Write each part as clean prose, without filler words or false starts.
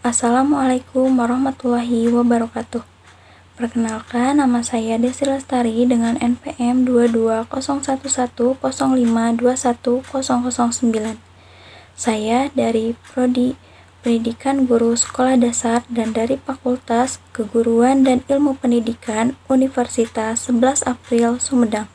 Assalamualaikum warahmatullahi wabarakatuh. Perkenalkan, nama saya Desi Lestari dengan NPM 220110521009. Saya dari Prodi Pendidikan Guru Sekolah Dasar dan dari Fakultas Keguruan dan Ilmu Pendidikan Universitas 11 April Sumedang.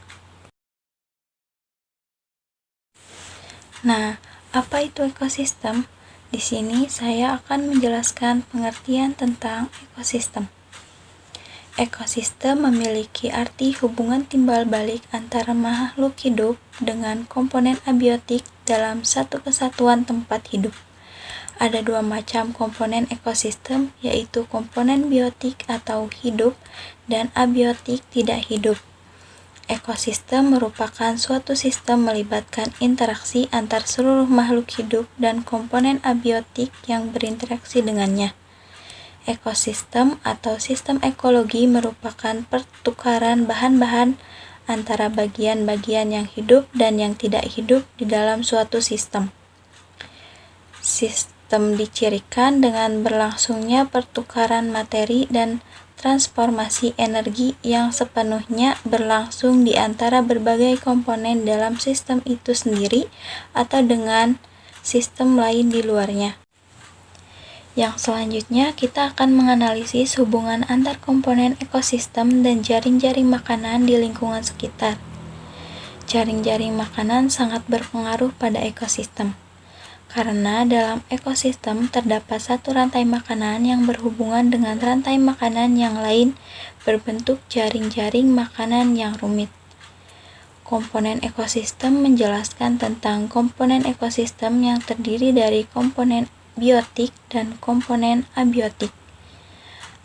Nah, apa itu ekosistem? Di sini saya akan menjelaskan pengertian tentang ekosistem. Ekosistem memiliki arti hubungan timbal balik antara makhluk hidup dengan komponen abiotik dalam satu kesatuan tempat hidup. Ada dua macam komponen ekosistem, yaitu komponen biotik atau hidup dan abiotik tidak hidup. Ekosistem merupakan suatu sistem melibatkan interaksi antar seluruh makhluk hidup dan komponen abiotik yang berinteraksi dengannya. Ekosistem atau sistem ekologi merupakan pertukaran bahan-bahan antara bagian-bagian yang hidup dan yang tidak hidup di dalam suatu sistem. Sistem dicirikan dengan berlangsungnya pertukaran materi dan transformasi energi yang sepenuhnya berlangsung di antara berbagai komponen dalam sistem itu sendiri atau dengan sistem lain di luarnya. Yang selanjutnya, kita akan menganalisis hubungan antar komponen ekosistem dan jaring-jaring makanan di lingkungan sekitar. Jaring-jaring makanan sangat berpengaruh pada ekosistem, karena dalam ekosistem terdapat satu rantai makanan yang berhubungan dengan rantai makanan yang lain berbentuk jaring-jaring makanan yang rumit. Komponen ekosistem menjelaskan tentang komponen ekosistem yang terdiri dari komponen biotik dan komponen abiotik.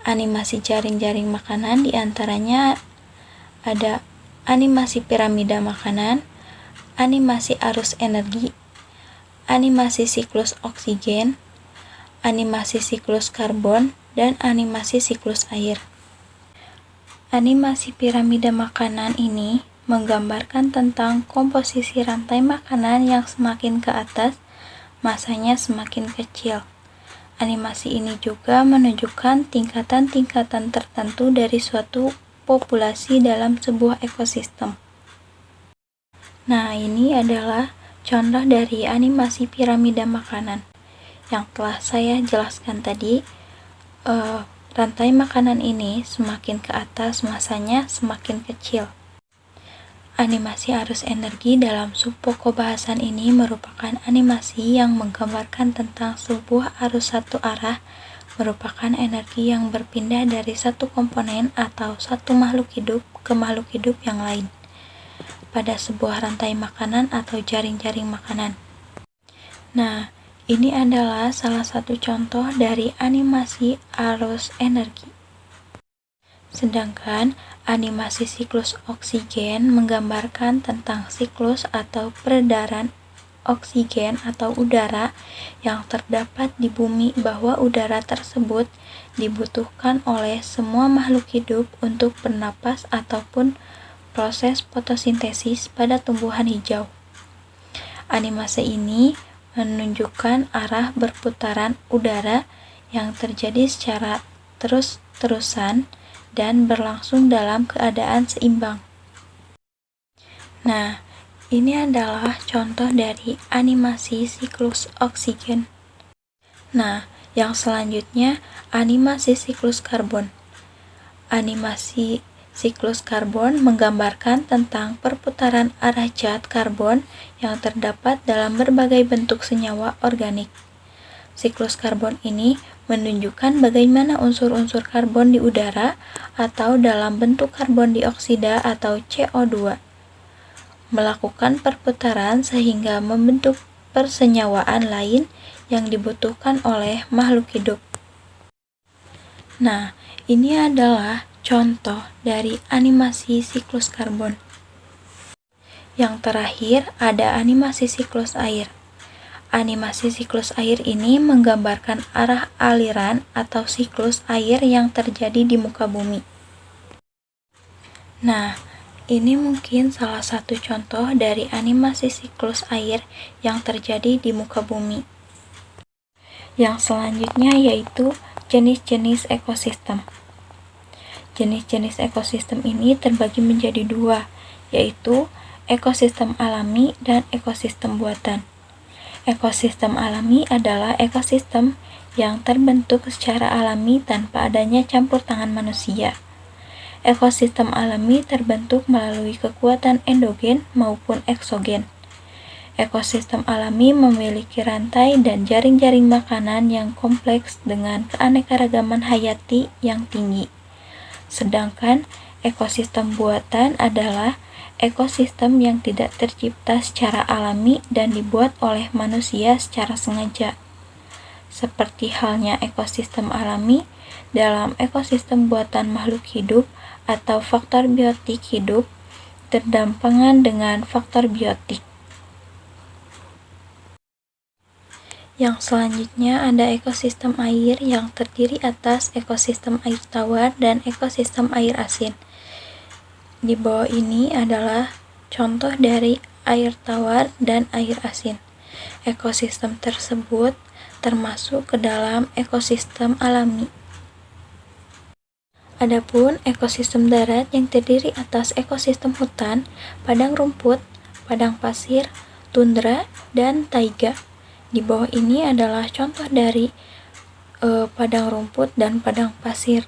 Animasi jaring-jaring makanan diantaranya ada animasi piramida makanan, animasi arus energi, animasi siklus oksigen, animasi siklus karbon, dan animasi siklus air. Animasi piramida makanan ini menggambarkan tentang komposisi rantai makanan yang semakin ke atas, masanya semakin kecil. Animasi ini juga menunjukkan tingkatan-tingkatan tertentu dari suatu populasi dalam sebuah ekosistem. Nah, ini adalah contoh dari animasi piramida makanan yang telah saya jelaskan tadi. Rantai makanan ini semakin ke atas, masanya semakin kecil. Animasi arus energi dalam subpokok bahasan ini merupakan animasi yang menggambarkan tentang sebuah arus satu arah, merupakan energi yang berpindah dari satu komponen atau satu makhluk hidup ke makhluk hidup yang lain pada sebuah rantai makanan atau jaring-jaring makanan. Nah, ini adalah salah satu contoh dari animasi arus energi. Sedangkan animasi siklus oksigen menggambarkan tentang siklus atau peredaran oksigen atau udara yang terdapat di bumi, bahwa udara tersebut dibutuhkan oleh semua makhluk hidup untuk bernapas ataupun proses fotosintesis pada tumbuhan hijau. Animasi ini menunjukkan arah berputaran udara yang terjadi secara terus-terusan dan berlangsung dalam keadaan seimbang. Nah, ini adalah contoh dari animasi siklus oksigen. Nah, yang selanjutnya animasi siklus karbon. Animasi siklus karbon menggambarkan tentang perputaran arah zat karbon yang terdapat dalam berbagai bentuk senyawa organik. Siklus karbon ini menunjukkan bagaimana unsur-unsur karbon di udara atau dalam bentuk karbon dioksida atau CO2 melakukan perputaran sehingga membentuk persenyawaan lain yang dibutuhkan oleh makhluk hidup. Nah, ini adalah contoh dari animasi siklus karbon. Yang terakhir ada animasi siklus air. Animasi siklus air ini menggambarkan arah aliran atau siklus air yang terjadi di muka bumi. Nah, ini mungkin salah satu contoh dari animasi siklus air yang terjadi di muka bumi. Yang selanjutnya yaitu jenis-jenis ekosistem. Jenis-jenis ekosistem ini terbagi menjadi dua, yaitu ekosistem alami dan ekosistem buatan. Ekosistem alami adalah ekosistem yang terbentuk secara alami tanpa adanya campur tangan manusia. Ekosistem alami terbentuk melalui kekuatan endogen maupun eksogen. Ekosistem alami memiliki rantai dan jaring-jaring makanan yang kompleks dengan keanekaragaman hayati yang tinggi. Sedangkan ekosistem buatan adalah ekosistem yang tidak tercipta secara alami dan dibuat oleh manusia secara sengaja. Seperti halnya ekosistem alami, dalam ekosistem buatan makhluk hidup atau faktor biotik hidup berdampangan dengan faktor biotik. Yang selanjutnya ada ekosistem air yang terdiri atas ekosistem air tawar dan ekosistem air asin. Di bawah ini adalah contoh dari air tawar dan air asin. Ekosistem tersebut termasuk ke dalam ekosistem alami. Adapun ekosistem darat yang terdiri atas ekosistem hutan, padang rumput, padang pasir, tundra, dan taiga. Di bawah ini adalah contoh dari padang rumput dan padang pasir.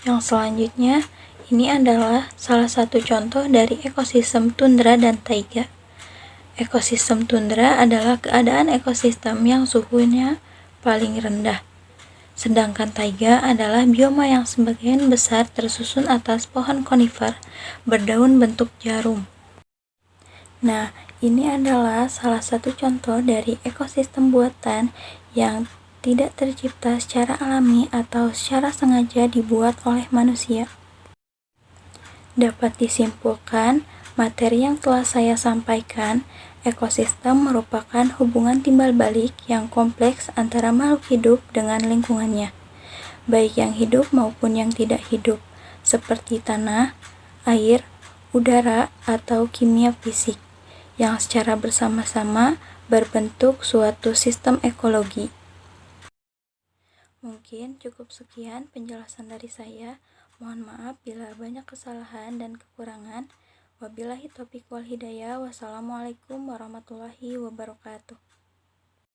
Yang selanjutnya, ini adalah salah satu contoh dari ekosistem tundra dan taiga. Ekosistem tundra adalah keadaan ekosistem yang suhunya paling rendah. Sedangkan taiga adalah bioma yang sebagian besar tersusun atas pohon konifer berdaun bentuk jarum. Nah, ini adalah salah satu contoh dari ekosistem buatan yang tidak tercipta secara alami atau secara sengaja dibuat oleh manusia. Dapat disimpulkan, materi yang telah saya sampaikan, ekosistem merupakan hubungan timbal balik yang kompleks antara makhluk hidup dengan lingkungannya, baik yang hidup maupun yang tidak hidup, seperti tanah, air, udara, atau kimia fisik, yang secara bersama-sama berbentuk suatu sistem ekologi. Mungkin cukup sekian penjelasan dari saya. Mohon maaf bila banyak kesalahan dan kekurangan. Wabillahi taufiq wal hidayah. Wassalamualaikum warahmatullahi wabarakatuh.